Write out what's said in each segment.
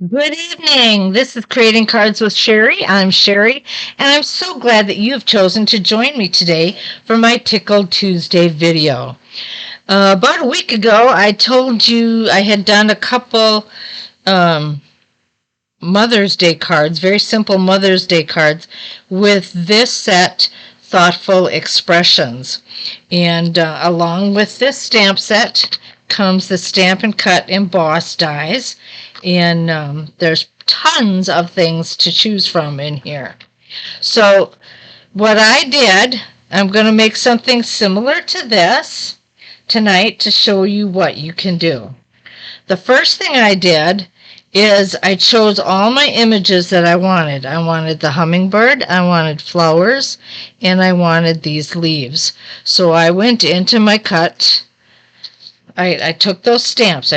Good evening. This is Creating Cards with Sherry. I'm Sherry, and I'm so glad that you have chosen to join me today for my Tickled Tuesday video. About a week ago, I told you I had done a couple um, Mother's Day cards, very simple Mother's Day cards, with this set, Thoughtful Expressions. And along with this stamp set comes the Stamp and Cut embossed dies. And there's tons of things to choose from in here. So what I did, I'm going to make something similar to this tonight to show you what you can do. The first thing I did is I chose all my images that I wanted. I wanted the hummingbird, I wanted flowers, and I wanted these leaves. So I went into my cut. I took those stamps.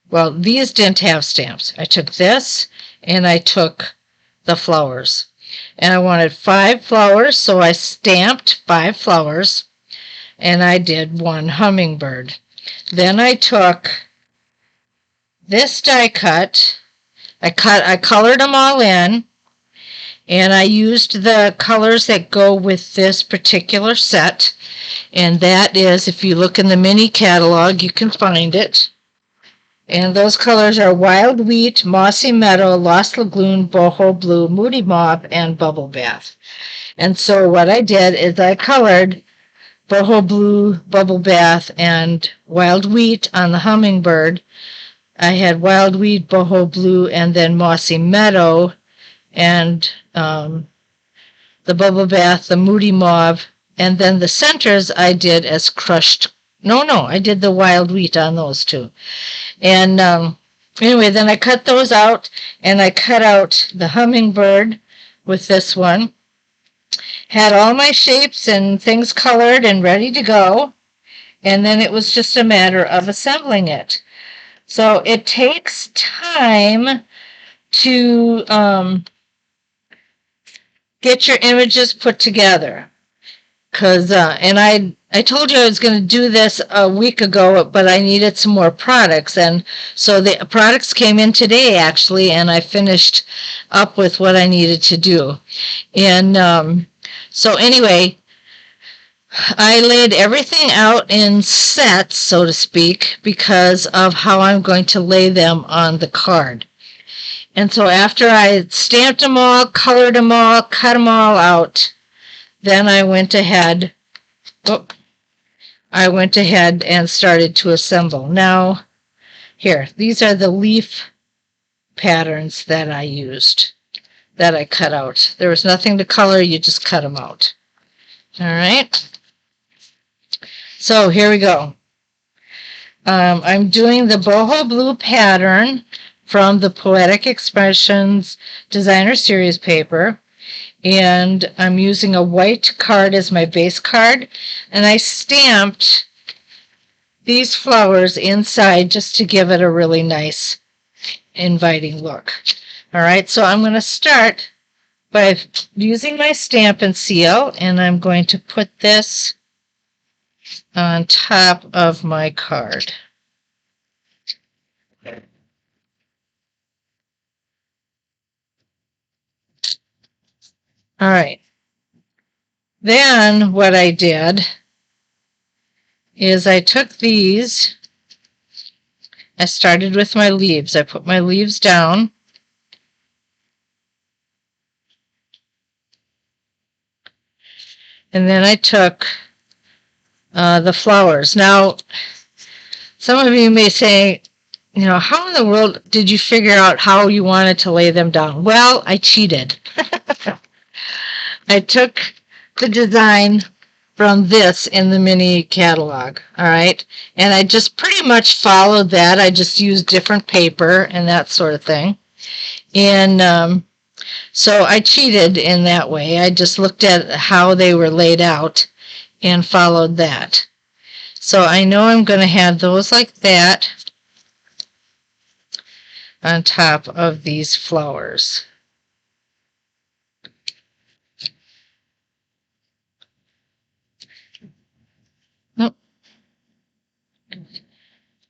Well, these didn't have stamps. I took this and I took the flowers. And I wanted 5 flowers, so I stamped 5 flowers and I did 1 hummingbird. Then I took this die cut. I colored them all in, and I used the colors that go with this particular set. And that is, if you look in the mini catalog, you can find it. And those colors are Wild Wheat, Mossy Meadow, Lost Lagoon, Boho Blue, Moody Mauve, and Bubble Bath. And so what I did is I colored Boho Blue, Bubble Bath, and Wild Wheat on the hummingbird. I had Wild Wheat, Boho Blue, and then Mossy Meadow, and the Bubble Bath, the Moody Mauve, and then the centers I did as crushed. No, I did the Wild Wheat on those two. And anyway, then I cut those out, and I cut out the hummingbird with this one. Had all my shapes and things colored and ready to go, and then it was just a matter of assembling it. So it takes time to get your images put together. And I told you I was going to do this a week ago, but I needed some more products. And so the products came in today, actually, and I finished up with what I needed to do. And so anyway, I laid everything out in sets, so to speak, because of how I'm going to lay them on the card. And so after I stamped them all, colored them all, cut them all out, then I went ahead and started to assemble. Now, here, these are the leaf patterns that I used, that I cut out. There was nothing to color, you just cut them out. All right. So here we go. I'm doing the Boho Blue pattern from the Poetic Expressions Designer Series paper. And I'm using a white card as my base card. And I stamped these flowers inside just to give it a really nice, inviting look. All right, so I'm going to start by using my Stamp and Seal, and I'm going to put this on top of my card. All right. Then what I did is I took these. I started with my leaves. I put my leaves down. And then I took the flowers. Now, some of you may say, how in the world did you figure out how you wanted to lay them down? Well, I cheated. I took the design from this in the mini catalog, all right? And I just pretty much followed that. I just used different paper and that sort of thing. And so I cheated in that way. I just looked at how they were laid out and followed that. So I know I'm going to have those like that on top of these flowers. Nope.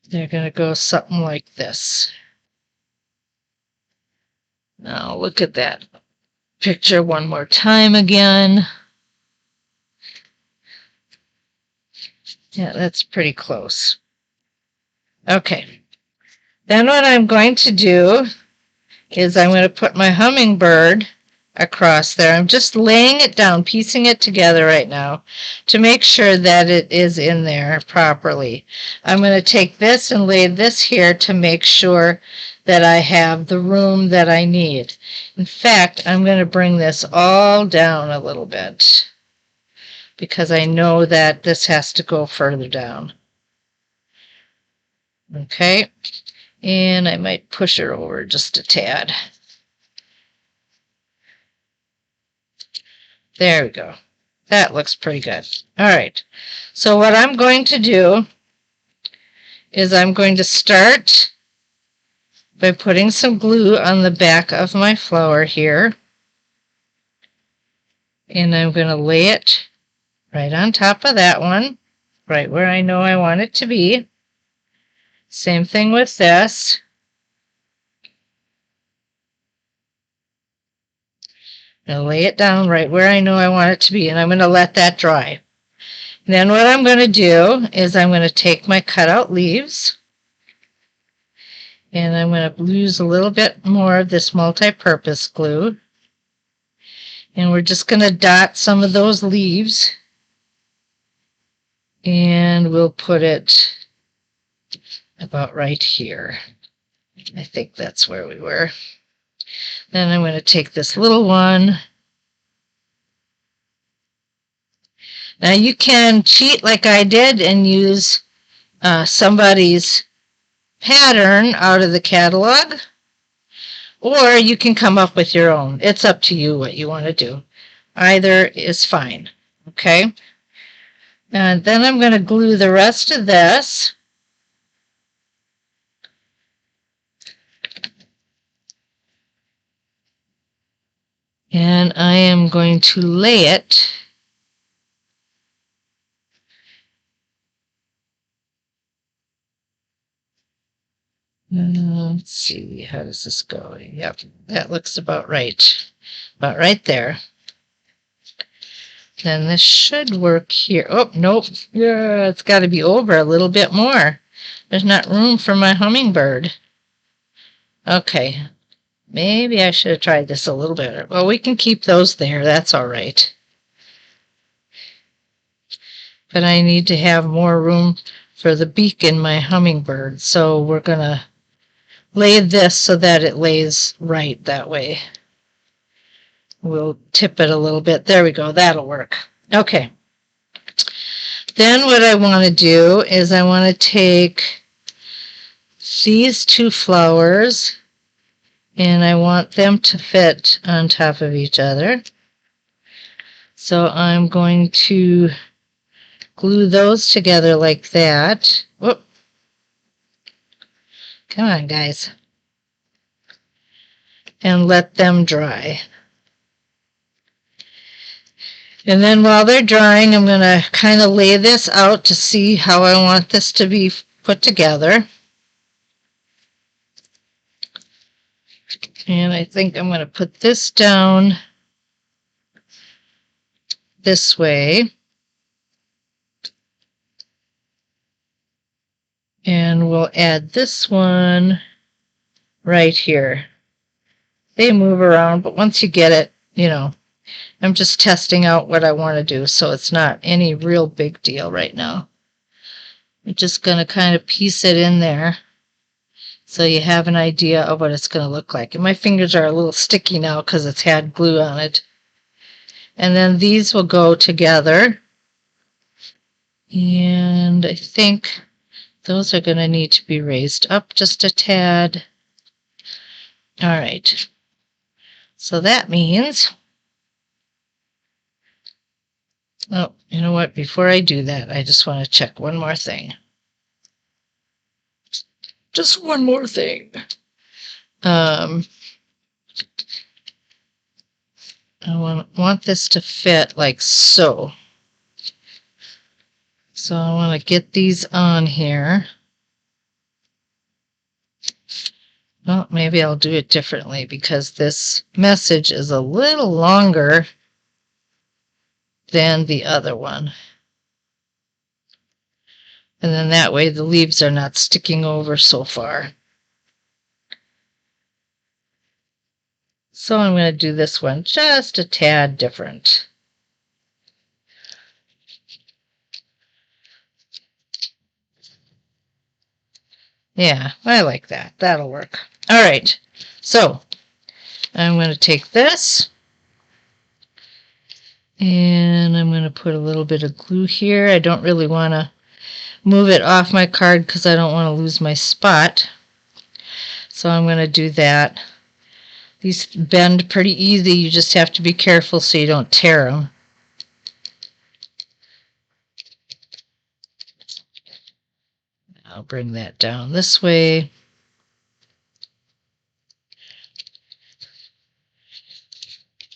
They're going to go something like this. Now look at that picture one more time again. Yeah, that's pretty close. Okay. Then what I'm going to do is I'm going to put my hummingbird across there. I'm just laying it down, piecing it together right now to make sure that it is in there properly. I'm going to take this and lay this here to make sure that I have the room that I need. In fact, I'm going to bring this all down a little bit because I know that this has to go further down. Okay, and I might push her over just a tad. There we go. That looks pretty good. All right, so what I'm going to do is I'm going to start by putting some glue on the back of my flower here, and I'm going to lay it right on top of that one, right where I know I want it to be. Same thing with this. I'm going to lay it down right where I know I want it to be, and I'm going to let that dry. Then what I'm going to do is I'm going to take my cutout leaves, and I'm going to use a little bit more of this multi-purpose glue, and we're just going to dot some of those leaves, and we'll put it about right here. I think that's where we were. Then I'm going to take this little one. Now you can cheat like I did and use somebody's pattern out of the catalog, or you can come up with your own. It's up to you what you want to do. Either is fine. Okay? And then I'm going to glue the rest of this. And I am going to lay it let's see, how does this go? Yep, that looks about right. About right there. Then this should work here. Oh, nope. Yeah, it's got to be over a little bit more. There's not room for my hummingbird. Okay, maybe I should have tried this a little better. Well, we can keep those there. That's all right. But I need to have more room for the beak in my hummingbird. So we're going to lay this so that it lays right that way. We'll tip it a little bit. There we go. That'll work. Okay. Then what I want to do is I want to take these two flowers and I want them to fit on top of each other. So I'm going to glue those together like that. Whoop. Come on, guys. And let them dry. And then while they're drying, I'm going to kind of lay this out to see how I want this to be put together. And I think I'm going to put this down this way. And we'll add this one right here. They move around, but once you get it, you know, I'm just testing out what I want to do, so it's not any real big deal right now. I'm just going to kind of piece it in there so you have an idea of what it's going to look like. And my fingers are a little sticky now because it's had glue on it. And then these will go together. And I think those are going to need to be raised up just a tad. All right. So that means, oh, you know what? Before I do that, I just want to check one more thing. Just one more thing. I want this to fit like so. So I want to get these on here. Well, maybe I'll do it differently because this message is a little longer than the other one. And then that way the leaves are not sticking over so far. So I'm going to do this one just a tad different. Yeah, I like that. That'll work. All right, so I'm going to take this and I'm going to put a little bit of glue here. I don't really want to move it off my card because I don't want to lose my spot. So I'm going to do that. These bend pretty easy. You just have to be careful so you don't tear them. I'll bring that down this way.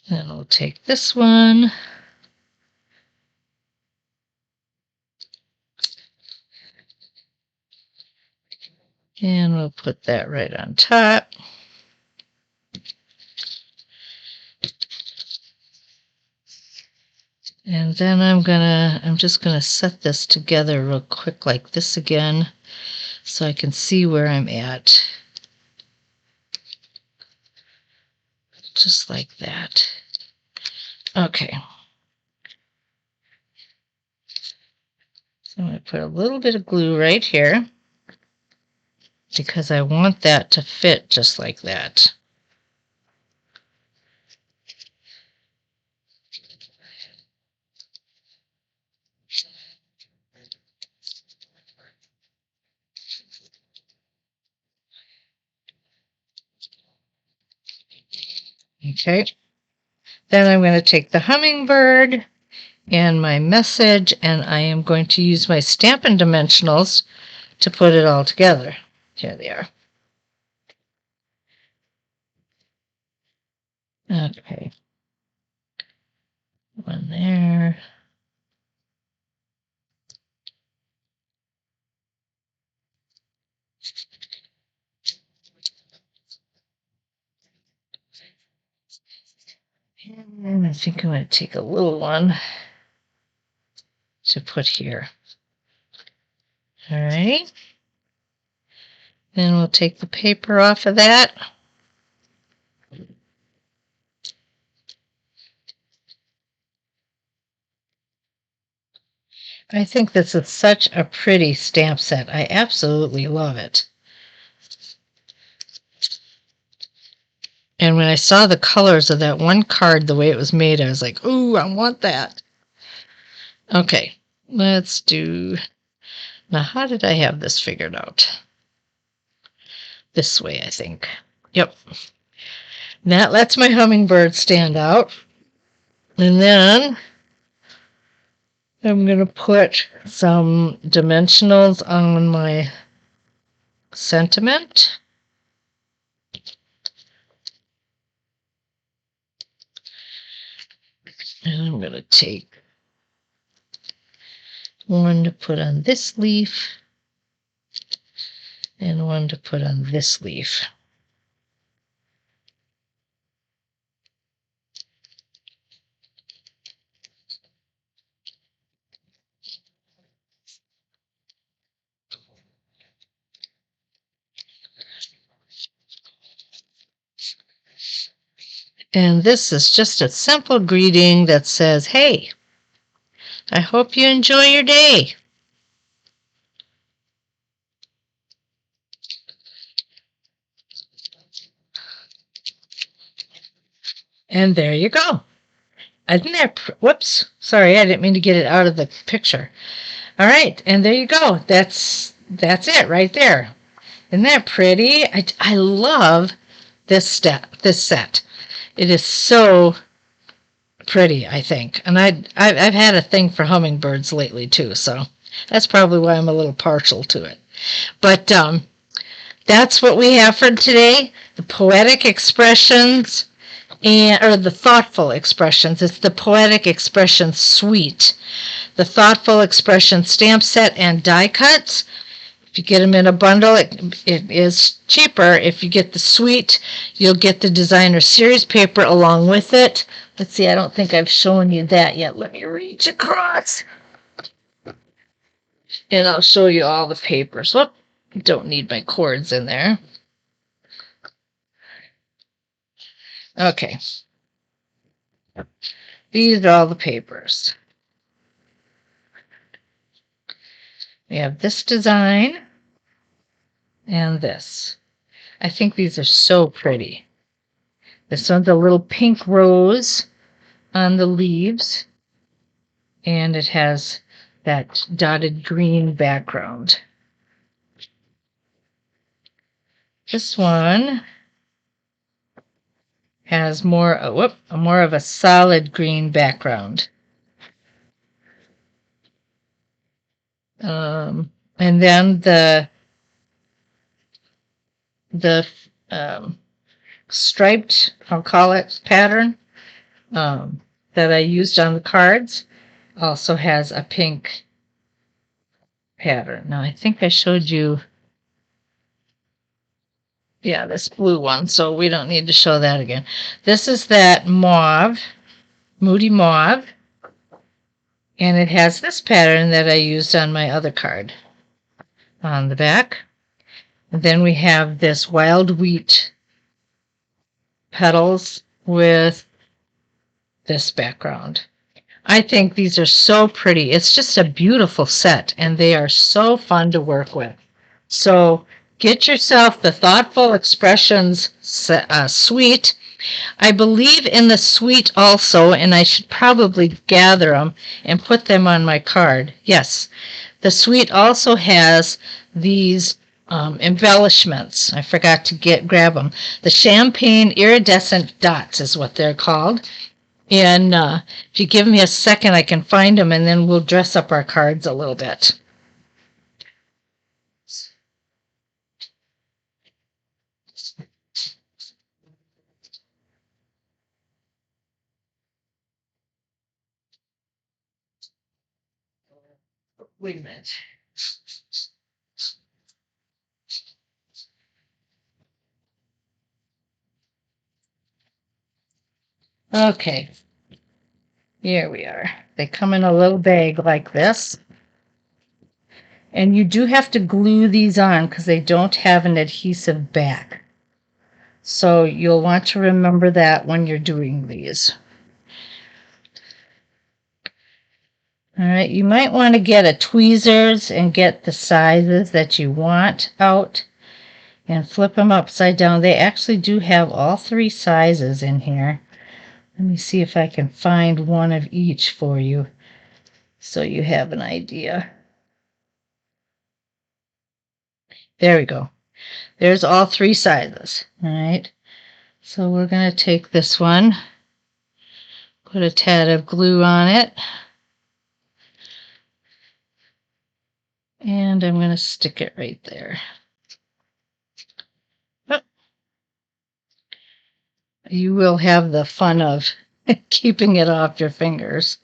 Then we'll take this one. And we'll put that right on top. And then I'm just gonna set this together real quick like this again so I can see where I'm at. Just like that. Okay. So I'm gonna put a little bit of glue right here because I want that to fit just like that. Okay. Then I'm going to take the hummingbird and my message, and I am going to use my Stampin' Dimensionals to put it all together. Here they are. Okay. One there. And I think I'm going to take a little one to put here. All right. Then we'll take the paper off of that. I think this is such a pretty stamp set. I absolutely love it. And when I saw the colors of that one card, the way it was made, I was like, ooh, I want that. Okay, let's do... Now, how did I have this figured out? This way, I think. Yep. That lets my hummingbird stand out. And then I'm going to put some dimensionals on my sentiment. And I'm going to take one to put on this leaf and one to put on this leaf. And this is just a simple greeting that says, hey, I hope you enjoy your day. And there you go. Isn't that, whoops, sorry, I didn't mean to get it out of the picture. All right, and there you go. That's it right there. Isn't that pretty? I love this set. It is so pretty, I think. And I've had a thing for hummingbirds lately too, so that's probably why I'm a little partial to it. But that's what we have for today. The Poetic Expressions or the Thoughtful Expressions. It's the Poetic Expressions Suite. The Thoughtful Expressions stamp set and die cuts. If you get them in a bundle, it is cheaper. If you get the suite, you'll get the designer series paper along with it. Let's see, I don't think I've shown you that yet. Let me reach across. And I'll show you all the papers. Whoop, don't need my cords in there. Okay. These are all the papers. We have this design and this. I think these are so pretty. This one's a little pink rose on the leaves, and it has that dotted green background. This one has more of a solid green background. And then the striped, I'll call it, pattern that I used on the cards also has a pink pattern. Now, I think I showed you, yeah, this blue one, so we don't need to show that again. This is that mauve, Moody Mauve, and it has this pattern that I used on my other card on the back. And then we have this wild wheat petals with this background. I think these are so pretty. It's just a beautiful set, and they are so fun to work with. So get yourself the Thoughtful Expressions Suite. I believe in the suite also, and I should probably gather them and put them on my card. Yes, the suite also has these embellishments. I forgot to grab them. The champagne iridescent dots is what they're called. And if you give me a second, I can find them, and then we'll dress up our cards a little bit. Wait a minute. Okay. Here we are. They come in a little bag like this. And you do have to glue these on because they don't have an adhesive back. So you'll want to remember that when you're doing these. All right, you might want to get a tweezers and get the sizes that you want out and flip them upside down. They actually do have all three sizes in here. Let me see if I can find one of each for you so you have an idea. There we go. There's all three sizes. All right. So we're going to take this one, put a tad of glue on it, and I'm going to stick it right there. Oh. You will have the fun of keeping it off your fingers.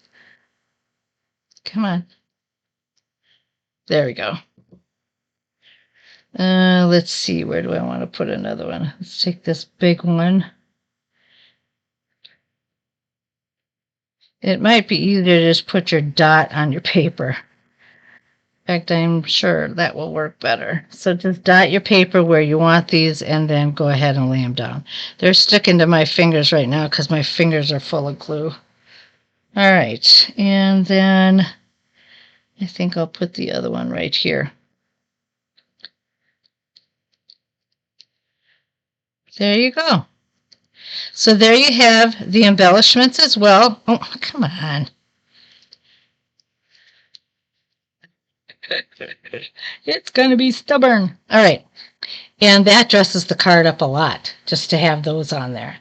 Come on. There we go. Let's see, where do I want to put another one? Let's take this big one. It might be easier to just put your dot on your paper. In fact, I'm sure that will work better. So just dot your paper where you want these and then go ahead and lay them down. They're sticking to my fingers right now because my fingers are full of glue. All right, and then I think I'll put the other one right here. There you go. So there you have the embellishments as well. Oh, come on. It's going to be stubborn. All right. And that dresses the card up a lot, just to have those on there.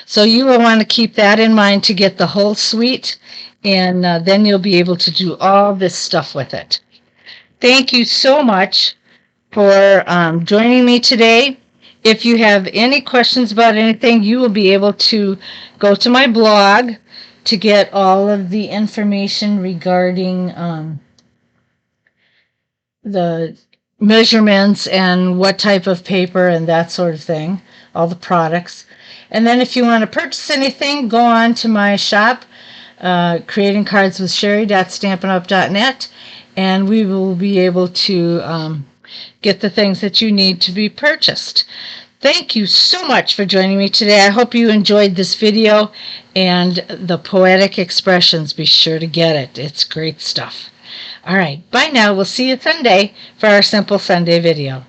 So you will want to keep that in mind to get the whole suite, and then you'll be able to do all this stuff with it. Thank you so much for joining me today. If you have any questions about anything, you will be able to go to my blog to get all of the information regarding the measurements and what type of paper and that sort of thing, all the products. And then if you want to purchase anything, go on to my shop, creatingcardswithsherry.stampinup.net, and we will be able to get the things that you need to be purchased. Thank you so much for joining me today. I hope you enjoyed this video and the Poetic Expressions. Be sure to get it. It's great stuff. All right, bye now. We'll see you Sunday for our Simple Sunday video.